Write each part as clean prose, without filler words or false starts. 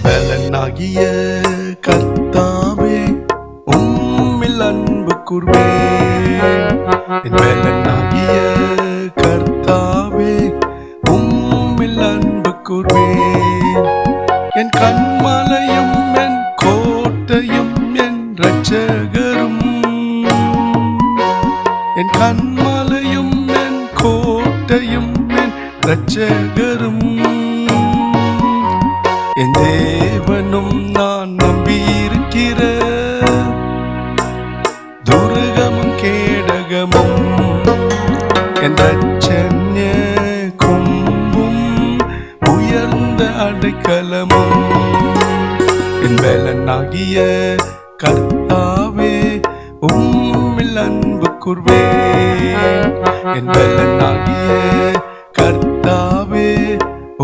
பலனாகிய கர்த்தாவே உம்மில் அன்பு கூர்வேன். என் பலனாகிய கர்த்தாவே உம்மில் அன்பு கூர்வேன். என் கண்மலையும் என் கோட்டையும் என் இரட்சகரும், என் கண்மலையும் என் கோட்டையும் என் இரட்சகரும், என் தேவனும் நான் நம்பியிருக்கிற துர்கமும் கேடகமும், என் இரட்சண்ய கொம்பும் உயர்ந்த அடைக்கலமும். என் பலனாகிய கர்த்தாவே உம்மில் அன்பு கூர்வேன். என் பலனாகிய கர்த்தாவே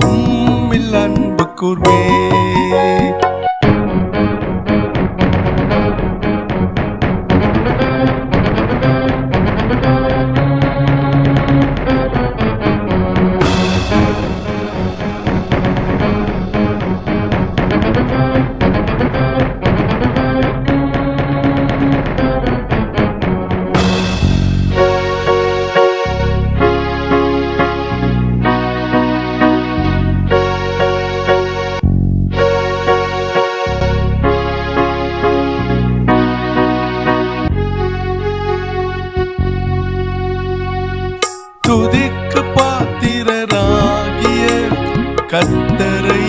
உம்மில் அன்பு கூர்வேன். துதிக்கு பாத்திரராகிய கர்த்தரை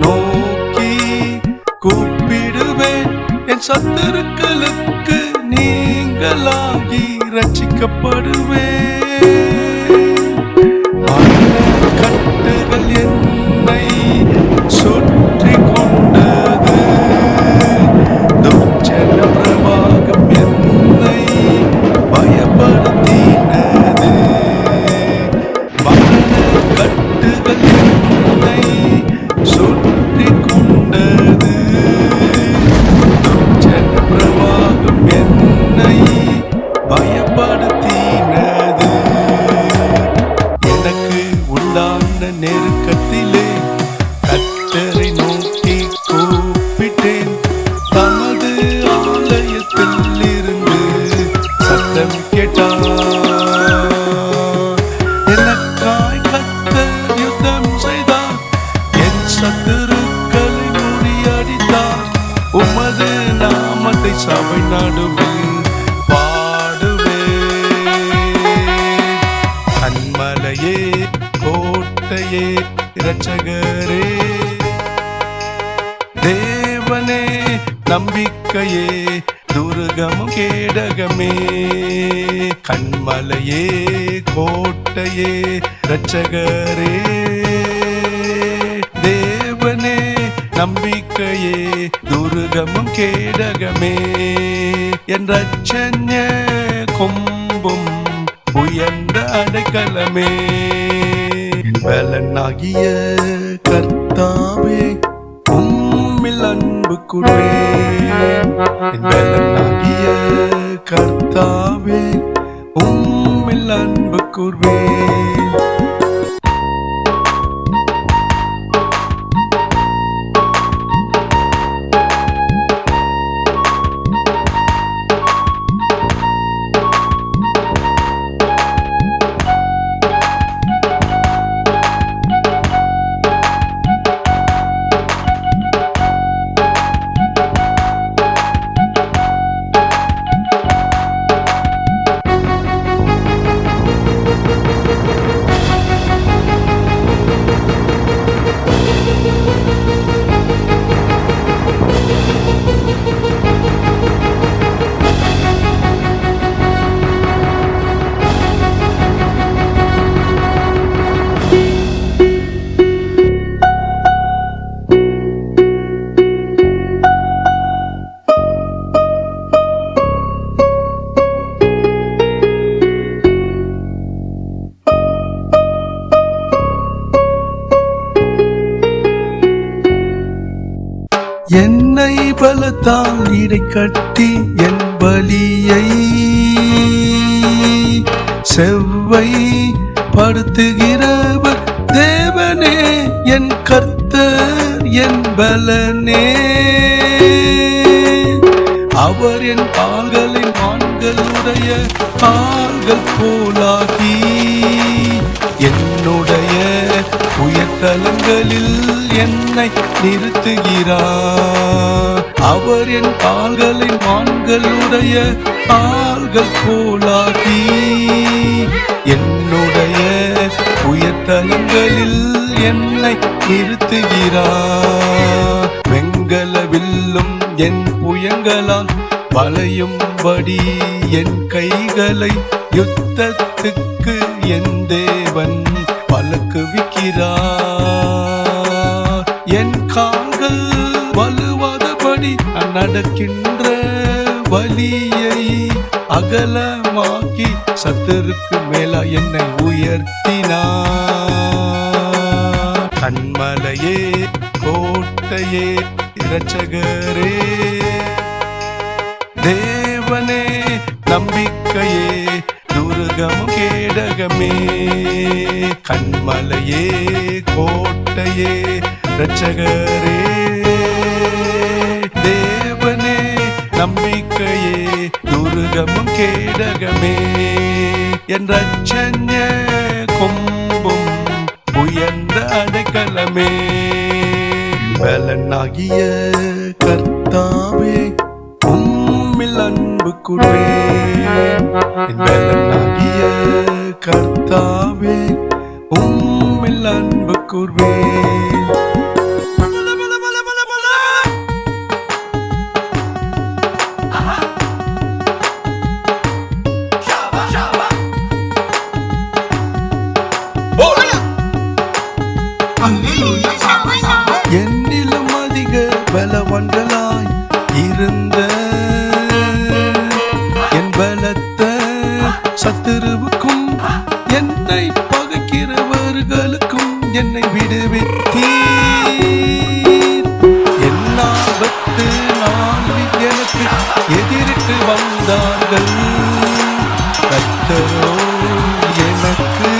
நோக்கி கூப்பிடுவேன். என் சத்துருக்களுக்கு நீங்களாகி ரட்சிக்கப்படுவேன். கட்டுகள் என்னை சுற்றி கொண்டது, துர்ச்சன பிரவாகம் என்னை பயப்படுத்தினது. கட்டுகள் என்னை சுற்றி கொண்டது, துர்ச்சன பிரவாகம் என்னை பயப்படுத்தினது. எனக்கு உண்டான நெருக்கத்திலே கர்த்தரை நோக்கி கூப்பிட்டேன். தமது ஆலயத்தில் இருந்து சத்தம் கேட்டார். எனக்காய் கர்த்தர் யுத்தம் செய்தார், என் சத்துருக்களை முறியடித்தார். உமது நாமத்தை சபை நடுவில் பாடுவேன். கண்மலையே கோட்டையே இரட்சகரே, தேவனே நம்பிக்கையே துர்கமும் கேடகமே. கண்மலையே கோட்டையே இரட்சகரே, தேவனே நம்பிக்கையே துர்கமும் கேடகமே. என் இரட்சண்ய கொம்பும் உயர்ந்த அடைக்கலமே. என் பலனாகிய கர்த்தாவே உம்மில் அன்பு கூர்வேன். என் பலனாகிய கர்த்தாவே உம்மில் அன்பு கூர்வேன். என்னை பலத்தால் இடை கட்டி என் பலியை செவ்வை படுத்துகிறவர் தேவனே என் கர்த்தர் என் பலனே. அவர் என் கால்களை மான்களுடைய கால்கள் போலாகி என்னுடைய உயர்தலங்களில் என்னை நிறுத்துகிறார். அவர் என் கால்களை மான்களுடைய கால்கள் போலாகி என்னுடைய உயர்தலங்களில் என்னை நிறுத்துகிறார். வெங்கல வில்லும் என் புயங்களால் வளையும்படி என் கைகளை யுத்தத்துக்கு என் தேவன் பழக்குவிக்கிறார். என் கால்கள் வலுவாதபடி நடக்கின்ற வலியை அகலமாக்கி சத்துருக்கு மேல என்னை உயர்த்தினார். கண்மலையே கோட்டையே இரட்சகரே தேவனே நம்பிக்கையே துர்கமும் கேடகமே. கண்மலையே கோட்டையே இரட்சகரே தேவனே நம்பிக்கையே துர்கமும் கேடகமே. என் இரட்சண்ய கொம்பும் உயர்ந்த அடைக்கலமே. பலனாகிய கர்த்தாவே உம்மில் அன்பு கூர்வேன். பலனாகிய கர்த்தாவே உம்மில் அன்பு கூர்வேன். என்னிலும் அதிக பலவான்களாய் இருந்த என் பலத்த சத்துருவுக்கும் என்னை பகைக்கிறவர்களுக்கும் என்னை விடுவித்தீர். என் ஆபத்து நாளில் எனக்கு எதிரிட்டு வந்தார்கள். கர்த்தரோ எனக்கு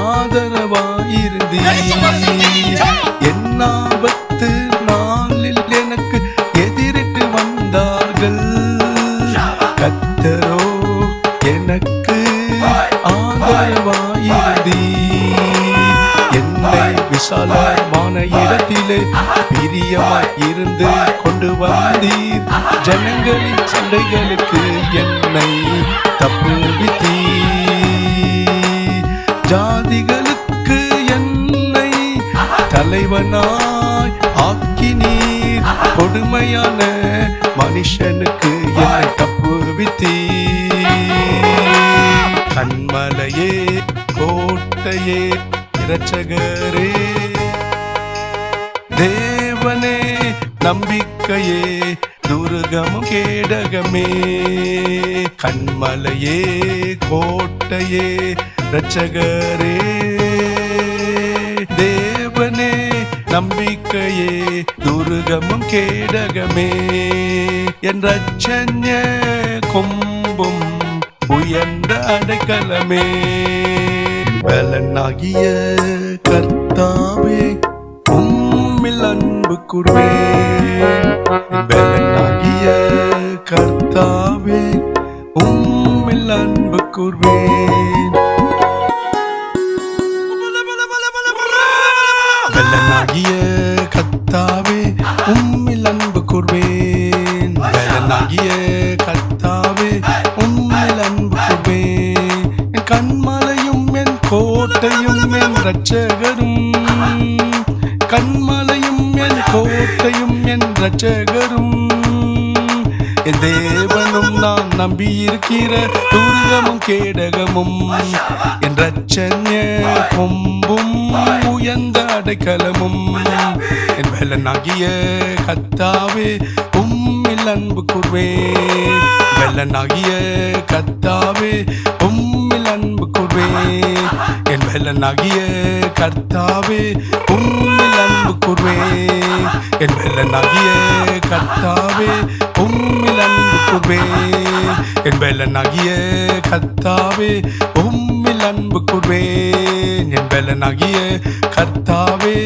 ஆதரவாயிருந்தீர். என் ஆபத்து நாளில் எனக்கு எதிரிட்டு வந்தார்கள். கர்த்தரோ எனக்கு ஆதரவாயிருந்தீர். என்னை விசாலமான இடத்திலே பிரியமாய் இருந்து கொண்டு வந்தீர். ஜனங்களின் சண்டைகளுக்கு என்னை தப்புவித்தீர். ஜாதிகளுக்கு என்னை தலைவனாய் ஆக்கினீர். கொடுமையான மனுஷனுக்கு என்னை தப்புவித்தீர். கண்மலையே கோட்டையே இரட்சகரே தேவனே நம்பிக்கையே துர்கமும் கேடகமே. கண்மலையே கோட்டையே இரட்சகரே தேவனே நம்பிக்கையே துருகமும் கேடகமே என் ரட்சண்ய கொம்பும் உயர்ந்த அடைக்கலமே பலனாகிய கர்த்தாவே உம்மில் அன்பு கூர்வேன் பலனாகிய கர்த்தாவே உம்மில் அன்பு கூர்வேன் பலனாகிய கர்த்தாவே உம்மில் அன்பு கூர்வேன் பலனாகிய கர்த்தாவே உம்மில் அன்பு கூர்வேன் என் கண்மலையும் என் கோட்டையும் என் இரட்சகரும் கண்மலையும் என் கோட்டையும் என் இரட்சகரும் என் தேவனும் நான் நம்பியிருக்கிற துர்கமும் கேடகமும் என் இரட்சண்ய கொம்பும் உயர்ந்த அடைக்கலமும் என் பலனாகிய கர்த்தாவே உம்மில் அன்பு கூர்வேன் பலனாகிய கர்த்தாவே உம்மில் அன்பு கூர்வேன் என் பலனாகிய கர்த்தாவே உம்மில் அன்பு கூர்வேன் என் பலனாகிய கர்த்தாவே உம்மில் அன்பு கூர்வேன் என் பலனாகிய கர்த்தாவே உம்மில் அன்பு கூர்வேன் என் பலனாகிய கர்த்தாவே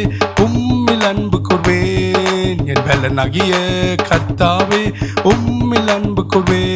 உம்மில் அன்பு கூர்வேன் என் பலனாகிய கர்த்தாவே உம்மில் அன்பு கூர்வேன்